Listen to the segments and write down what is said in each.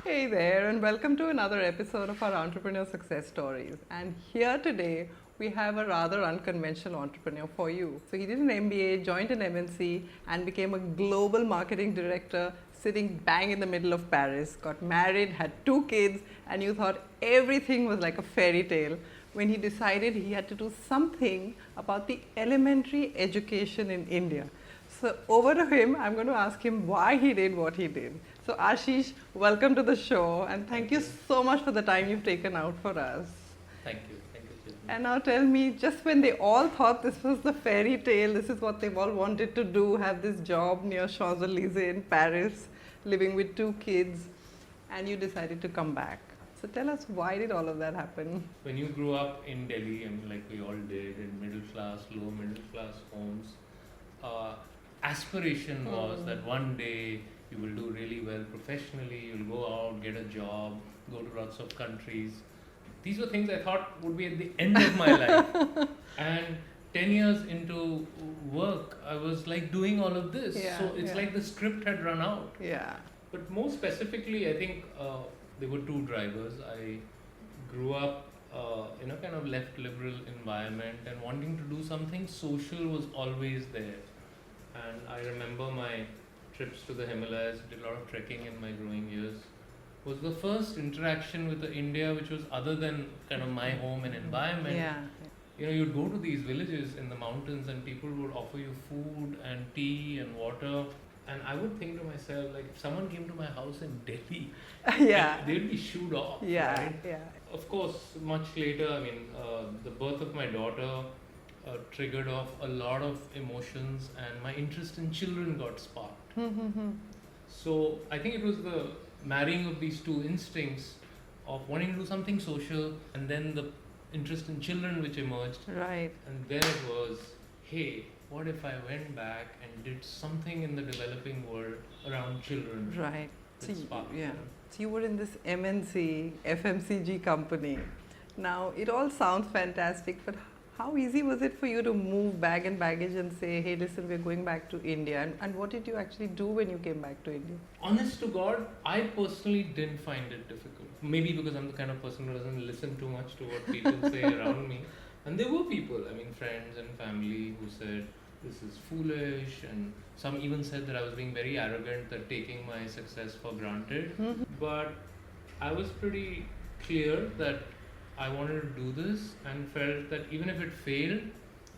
Hey there, and welcome to another episode of our Entrepreneur Success Stories. And here today, we have a rather unconventional entrepreneur for you. So, he did an MBA, joined an MNC, and became a global marketing director sitting bang in the middle of Paris. Got married, had 2 kids, and you thought everything was like a fairy tale when he decided he had to do something about the elementary education in India. So over to him, I'm going to ask him why he did what he did. So Ashish, welcome to the show, and thank you so much for the time you've taken out for us. Thank you, Chet. And now tell me, just when they all thought this was the fairy tale, this is what they've all wanted to do, have this job near Champs-Élysées in Paris, living with 2 kids, and you decided to come back. So tell us, why did all of that happen? When you grew up in Delhi, I mean, like we all did, in middle class, lower middle class homes, aspiration was that one day you will do really well professionally, you'll go out, get a job, go to lots of countries. These were things I thought would be at the end of my life. And 10 years into work, I was like doing all of this. So it's like the script had run out. Yeah. But more specifically, I think there were 2 drivers. I grew up in a kind of left liberal environment, and wanting to do something social was always there. And I remember my trips to the Himalayas, did a lot of trekking in my growing years, was the first interaction with the India which was other than kind of my home and environment. Yeah. You know, you'd go to these villages in the mountains and people would offer you food and tea and water. And I would think to myself, like, if someone came to my house in Delhi, they'd be shooed off. Yeah, right? yeah. Of course, much later, I mean, the birth of my daughter triggered off a lot of emotions, and my interest in children got sparked. So I think it was the marrying of these 2 instincts of wanting to do something social, and then the interest in children which emerged. Right. And then it was, hey, what if I went back and did something in the developing world around children? Right. So So you were in this MNC, FMCG company. Now, it all sounds fantastic, but how easy was it for you to move bag and baggage and say, hey, listen, we're going back to India? And what did you actually do when you came back to India? Honest to God, I personally didn't find it difficult. Maybe because I'm the kind of person who doesn't listen too much to what people say around me. And there were people, I mean, friends and family who said, this is foolish, and some even said that I was being very arrogant, that taking my success for granted. But I was pretty clear that I wanted to do this, and felt that even if it failed,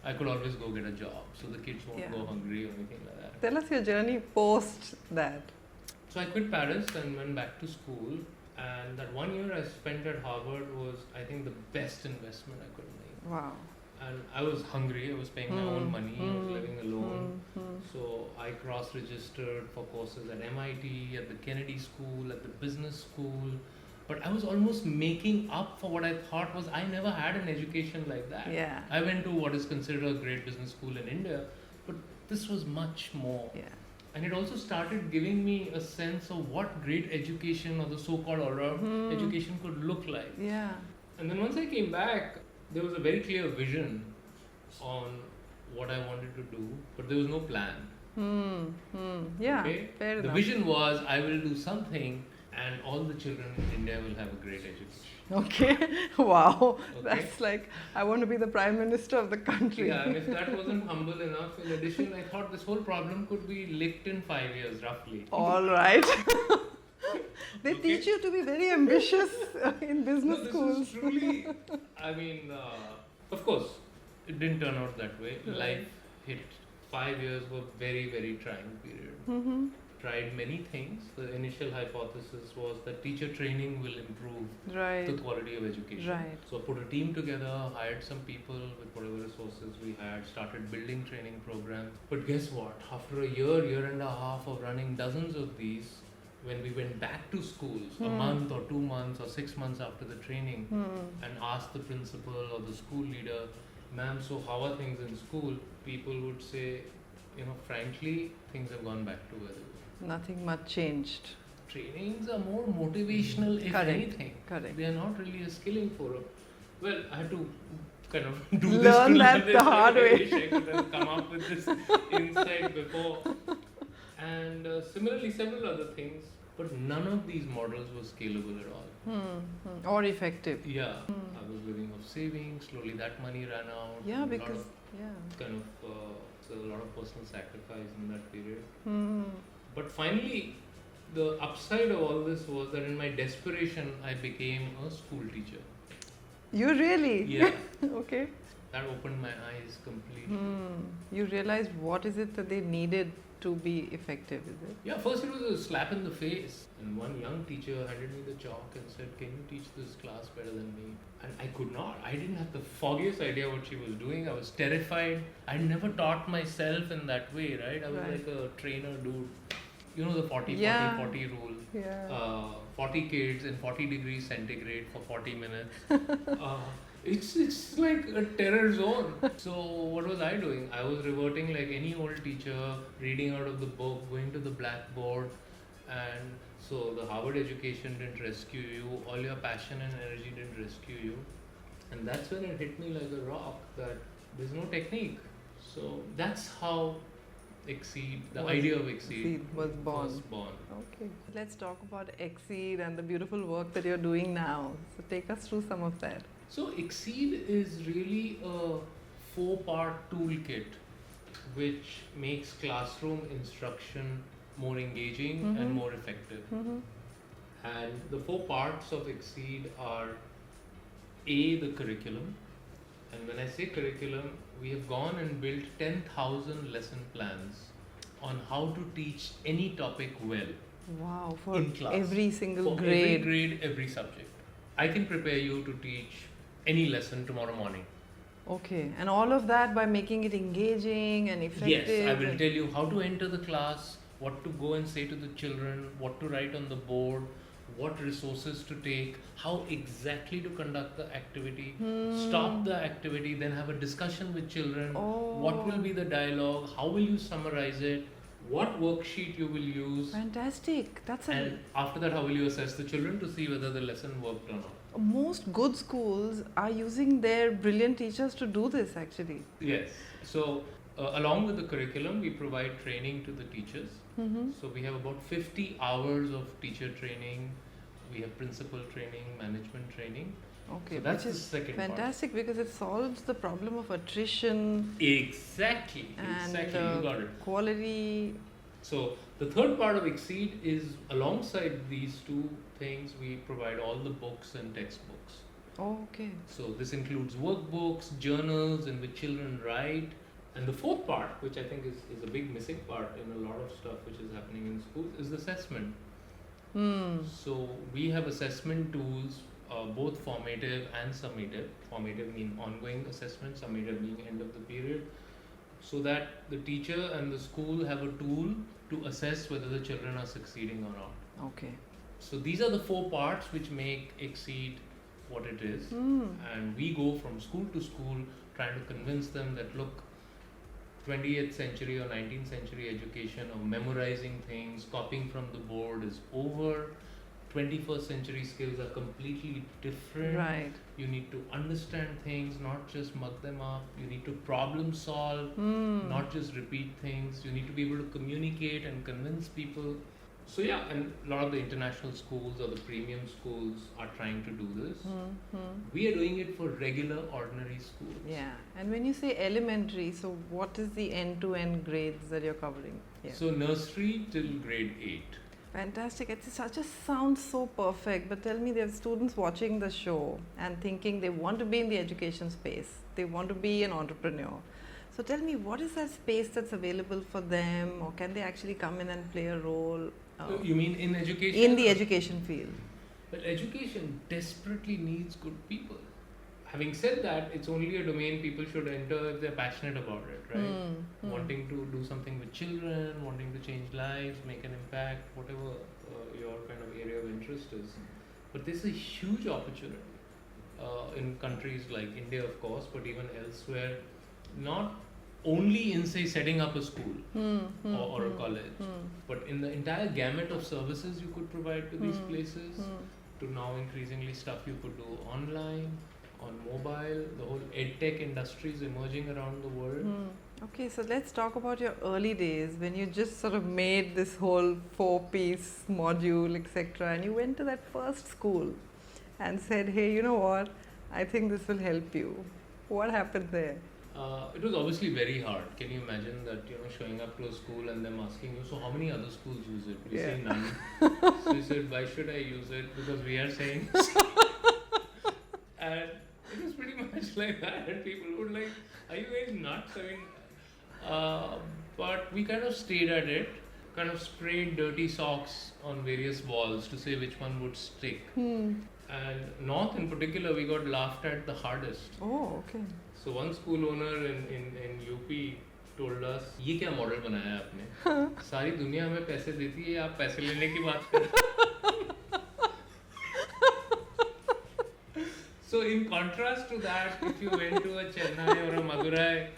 I could always go get a job, so the kids won't go hungry or anything like that. Tell us your journey post that. So I quit Paris and went back to school, and that 1 year I spent at Harvard was, I think, the best investment I could make. Wow. And I was hungry, I was paying my own money, I was living alone. So I cross-registered for courses at MIT, at the Kennedy School, at the business school. But I was almost making up for what I thought was, I never had an education like that. Yeah. I went to what is considered a great business school in India, but this was much more. Yeah. And it also started giving me a sense of what great education, or the so-called around education, could look like. Yeah. And then once I came back, there was a very clear vision on what I wanted to do, but there was no plan. Yeah, Okay? fair The enough. vision was, I will do something and all the children in India will have a great education. Okay, wow. Okay. That's like, I want to be the Prime Minister of the country. Yeah, and if that wasn't humble enough, in addition, I thought this whole problem could be licked in 5 years, roughly. All right. They Okay. teach you to be very ambitious in business No, schools. this is truly, I mean, of course, it didn't turn out that way. Life hit. 5 years were very, very trying period. Tried many things. The initial hypothesis was that teacher training will improve the quality of education. Right. So put a team together, hired some people with whatever resources we had, started building training programs. But guess what? After a year and a half of running dozens of these, when we went back to schools, a month or 2 months or 6 months after the training, and asked the principal or the school leader, ma'am, so how are things in school? People would say, you know, frankly, things have gone back to where they were. Nothing much changed. Trainings are more motivational, if anything. Correct. They are not really a skilling forum. Well, I had to kind of do Learn this. that the hard way. I wish I could have come up with this insight before. And similarly, several other things. But none of these models were scalable at all. Or effective. Yeah, I was living off savings. Slowly, that money ran out. Yeah, and because so a lot of personal sacrifice in that period. Hmm. But finally, the upside of all this was that in my desperation, I became a school teacher. You really? Yeah, Okay. that opened my eyes completely. You realized what is it that they needed to be effective, is it? Yeah, first it was a slap in the face, and one young teacher handed me the chalk and said, "Can you teach this class better than me?" And I could not. I didn't have the foggiest idea what she was doing. I was terrified. I never taught myself in that way, right? I was Right. like a trainer dude. You know the 40 Yeah. 40 40 rule. Yeah. 40 kids in 40 degrees centigrade for 40 minutes. It's like a terror zone. So what was I doing? I was reverting like any old teacher, reading out of the book, going to the blackboard, and so the Harvard education didn't rescue you. All your passion and energy didn't rescue you, and that's when it hit me like a rock that there's no technique. So that's how the idea of XSEED was born. Okay. Let's talk about XSEED and the beautiful work that you're doing now. So take us through some of that. So XSEED is really a 4-part toolkit which makes classroom instruction more engaging and more effective. And the 4 parts of XSEED are A, the curriculum. And when I say curriculum, we have gone and built 10,000 lesson plans on how to teach any topic well. Wow, for in class. every single for grade. Every grade, every subject. I can prepare you to teach any lesson tomorrow morning. Okay, and all of that by making it engaging and effective. Yes, I will tell you how to enter the class, what to go and say to the children, what to write on the board, what resources to take, how exactly to conduct the activity, stop the activity, then have a discussion with children, what will be the dialogue, how will you summarize it, what worksheet you will use, Fantastic. and after that how will you assess the children to see whether the lesson worked or not. Most good schools are using their brilliant teachers to do this actually. Yes. So along with the curriculum, we provide training to the teachers. So we have about 50 hours of teacher training. We have principal training, management training. Okay, So that's which the is second fantastic because it solves the problem of attrition part. Exactly. and You got it. quality. So the third part of XSEED is alongside these two things, we provide all the books and textbooks. Okay. So this includes workbooks, journals in which children write. And the fourth part, which I think is a big missing part in a lot of stuff which is happening in schools, is assessment. So we have assessment tools, both formative and summative. Formative means ongoing assessment, summative being end of the period, so that the teacher and the school have a tool to assess whether the children are succeeding or not. Okay. So these are the 4 parts which make XSEED what it is. And we go from school to school trying to convince them that look, 20th century or 19th century education of memorizing things, copying from the board is over. 21st century skills are completely different. Right. You need to understand things, not just mug them up. You need to problem solve, not just repeat things. You need to be able to communicate and convince people. So yeah, and a lot of the international schools or the premium schools are trying to do this. We are doing it for regular, ordinary schools. Yeah. And when you say elementary, so what is the end-to-end grades that you're covering? Yeah. So nursery till grade 8. Fantastic. It's such a sounds so perfect. But tell me, there are students watching the show and thinking they want to be in the education space. They want to be an entrepreneur. So tell me, what is that space that's available for them, or can they actually come in and play a role? You mean in education? In the education field. Well, education desperately needs good people. Having said that, it's only a domain people should enter if they're passionate about it, right? Wanting to do something with children, wanting to change lives, make an impact, whatever your kind of area of interest is. But there's a huge opportunity in countries like India, of course, but even elsewhere, not only in, say, setting up a school or a college, but in the entire gamut of services you could provide to these places, to now increasingly stuff you could do online, on mobile. The whole edtech industry is emerging around the world. Okay, so let's talk about your early days when you just sort of made this whole 4-piece module, etc., and you went to that first school and said, hey, you know what? I think this will help you. What happened there? It was obviously very hard. Can you imagine that, showing up to a school and them asking you, so how many other schools use it? We say none. So you said, why should I use it? Because we are saying. And it was pretty much like that. And people would like, are you guys nuts? I mean, but we kind of stayed at it, kind of sprayed dirty socks on various walls to say which one would stick. And North in particular, we got laughed at the hardest. Oh, okay. So one school owner in UP told us, ये क्या model बनाया है आपने? सारी दुनिया हमें पैसे देती है, आप पैसे लेने की बात कर रहे हैं. So in contrast to that, if you went to a Chennai or a Madurai,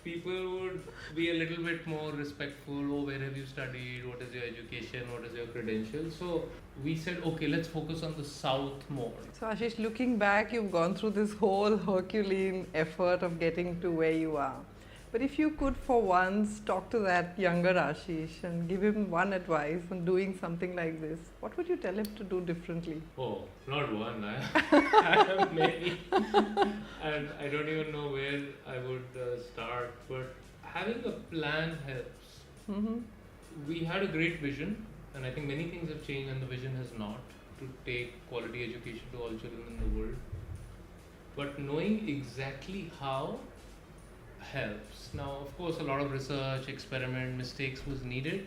people would be a little bit more respectful. Oh, where have you studied? What is your education? What is your credentials? So we said, okay, let's focus on the South more. So Ashish, looking back, you've gone through this whole Herculean effort of getting to where you are. But if you could for once talk to that younger Ashish and give him one advice on doing something like this, what would you tell him to do differently? Oh, not one. I have many. And I don't even know where I would start. But having a plan helps. Mm-hmm. We had a great vision, and I think many things have changed and the vision has not, to take quality education to all children in the world. But knowing exactly how helps. Now, of course, a lot of research, experiment, mistakes was needed,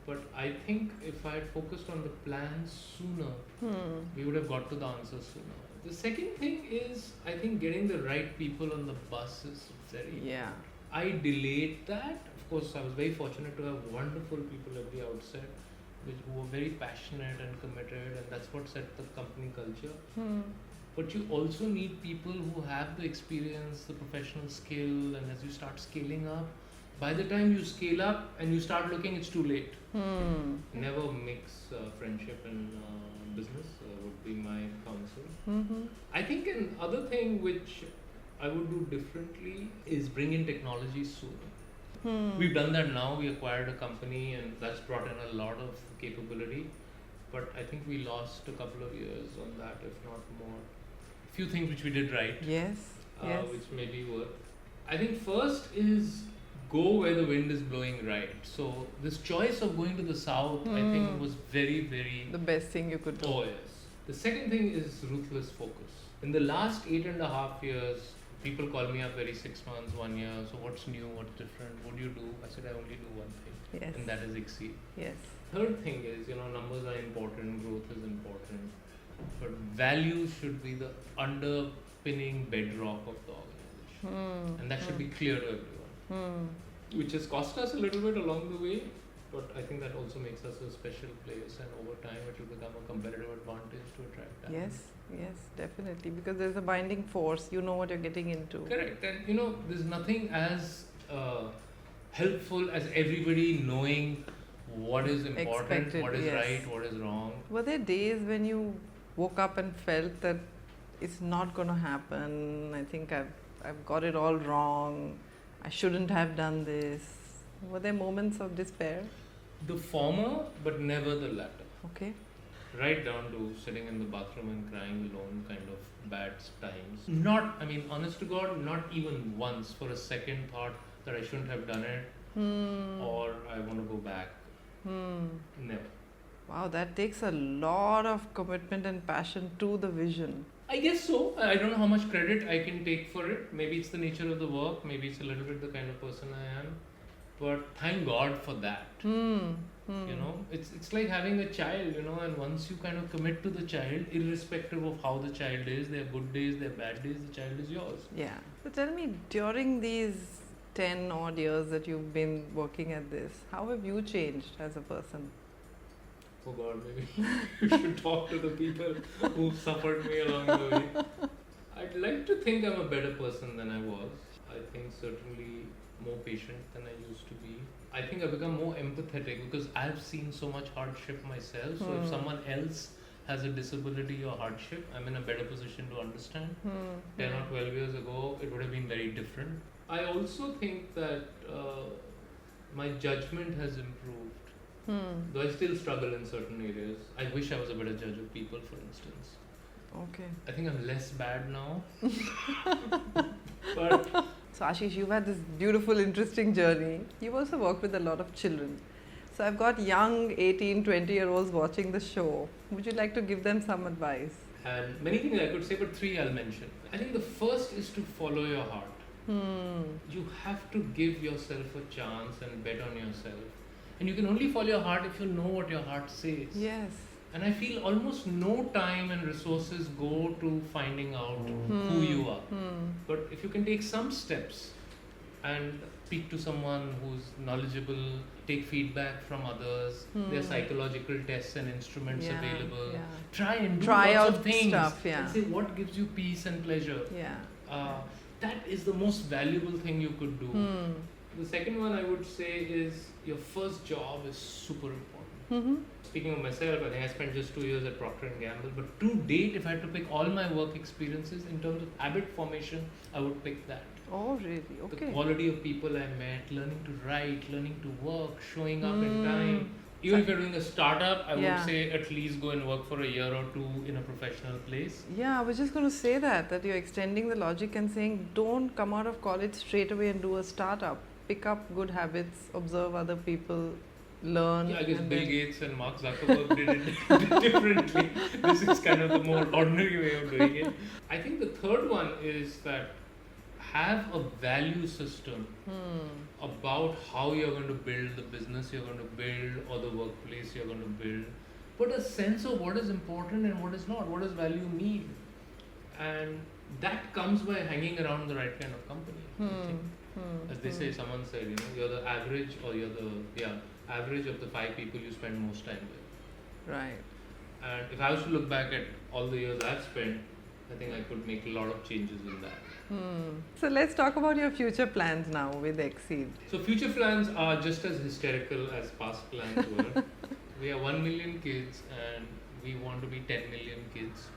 but I think if I had focused on the plan sooner, we would have got to the answer sooner. The second thing is, I think getting the right people on the bus is very. Yeah. I delayed that. Of course, I was very fortunate to have wonderful people at the outset, who were very passionate and committed, and that's what set the company culture. But you also need people who have the experience, the professional skill, and as you start scaling up, by the time you scale up and you start looking, it's too late. Never mix friendship and business would be my counsel. I think another thing which I would do differently is bring in technology sooner. We've done that now. We acquired a company and that's brought in a lot of capability. But I think we lost a couple of years on that, if not more. Few things which we did right. Yes. Which maybe were. I think first is go where the wind is blowing right. So this choice of going to the south, I think, was very, very. The best thing you could do. Oh yes. The second thing is ruthless focus. In the last 8.5 years, people call me up every 6 months, 1 year. So what's new? What's different? What do you do? I said I only do one thing, Yes. and that is XSEED. Yes. Third thing is, numbers are important, growth is important, but value should be the underpinning bedrock of the organization, and that should be clear to everyone. Which has cost us a little bit along the way, but I think that also makes us a special place, and over time it will become a competitive advantage to attract talent. Yes, definitely, because there's a binding force. You know what you're getting into. Correct, and there's nothing as helpful as everybody knowing what is important, Expected, what is yes. right, what is wrong. Were there days when you woke up and felt that it's not going to happen? I think I've got it all wrong. I shouldn't have done this. Were there moments of despair? The former, but never the latter. Okay. Right down to sitting in the bathroom and crying alone, kind of bad times. Honest to God, not even once for a second thought that I shouldn't have done it or I want to go back. Never. Wow, that takes a lot of commitment and passion to the vision. I guess so. I don't know how much credit I can take for it. Maybe it's the nature of the work. Maybe it's a little bit the kind of person I am. But thank God for that. It's like having a child, and once you kind of commit to the child, irrespective of how the child is, their good days, their bad days, the child is yours. Yeah. So tell me, during these 10 odd years that you've been working at this, how have you changed as a person? Oh God, maybe you should talk to the people who suffered me along the way. I'd like to think I'm a better person than I was. I think certainly more patient than I used to be. I think I've become more empathetic because I've seen so much hardship myself. So if someone else has a disability or hardship, I'm in a better position to understand. 10 or 12 years ago, it would have been very different. I also think that my judgment has improved. Though I still struggle in certain areas. I wish I was a better judge of people, for instance. Okay. I think I'm less bad now. But So Ashish, you've had this beautiful, interesting journey. You've also worked with a lot of children. So I've got young 18, 20-year-olds watching the show. Would you like to give them some advice? and many things I could say, but three I'll mention. I think the first is to follow your heart. You have to give yourself a chance and bet on yourself. And you can only follow your heart if you know what your heart says. Yes. And I feel almost no time and resources go to finding out who you are. But if you can take some steps and speak to someone who's knowledgeable, take feedback from others, there are psychological tests and instruments available. Yeah. Try and do Try lots out of things stuff, yeah. and say what gives you peace and pleasure. Yeah. That is the most valuable thing you could do. The second one I would say is your first job is super important. Speaking of myself, I think I spent just 2 years at Procter & Gamble, but to date, if I had to pick all my work experiences in terms of habit formation, I would pick that. Oh, really? Okay. The quality of people I met, learning to write, learning to work, showing up in time. Even if you're doing a startup, I would say at least go and work for a year or two in a professional place. Yeah, I was just going to say that you're extending the logic and saying don't come out of college straight away and do a startup. Pick up good habits, observe other people, learn. Yeah, I guess Bill Gates and Mark Zuckerberg did it differently. This is kind of the more ordinary way of doing it. I think the third one is that have a value system about how you're going to build the business you're going to build or the workplace you're going to build. But a sense of what is important and what is not. What does value mean? And that comes by hanging around the right kind of company. I think. As they say, someone said, you're the average or you're the average of the 5 people you spend most time with. Right. And if I was to look back at all the years I've spent, I think I could make a lot of changes in that. So let's talk about your future plans now with XSEED. So future plans are just as hysterical as past plans were. We are 1 million kids and we want to be 10 million kids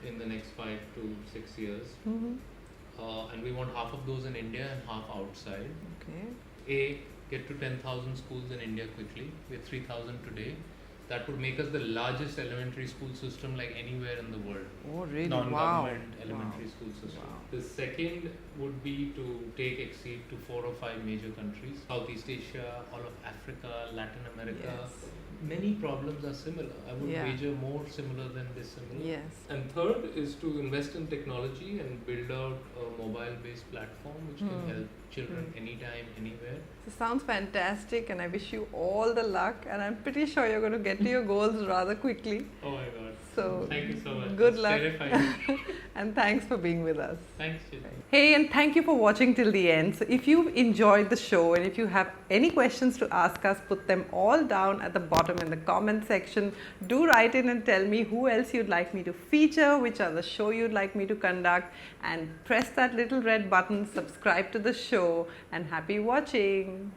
in the next 5 to 6 years. And we want half of those in India and half outside. Get to 10,000 schools in India quickly. We're 3,000 today. That would make us the largest elementary school system like anywhere in the world. Oh, really? Non-government elementary school system. The second would be to take XSEED to 4 or 5 major countries. Southeast Asia, all of Africa, Latin America. Many problems are similar. I would wager more similar than dissimilar. And third is to invest in technology and build out a mobile-based platform which can help children anytime, anywhere. So sounds fantastic, and I wish you all the luck, and I'm pretty sure you're going to get to your goals rather quickly. Oh my God. So thank you so much. Good That's luck. terrifying. And thanks for being with us. Thanks, Chet. Hey, and thank you for watching till the end. So if you've enjoyed the show and if you have any questions to ask us, put them all down at the bottom in the comment section. Do write in and tell me who else you'd like me to feature, which other show you'd like me to conduct, and press that little red button, subscribe to the show, and happy watching.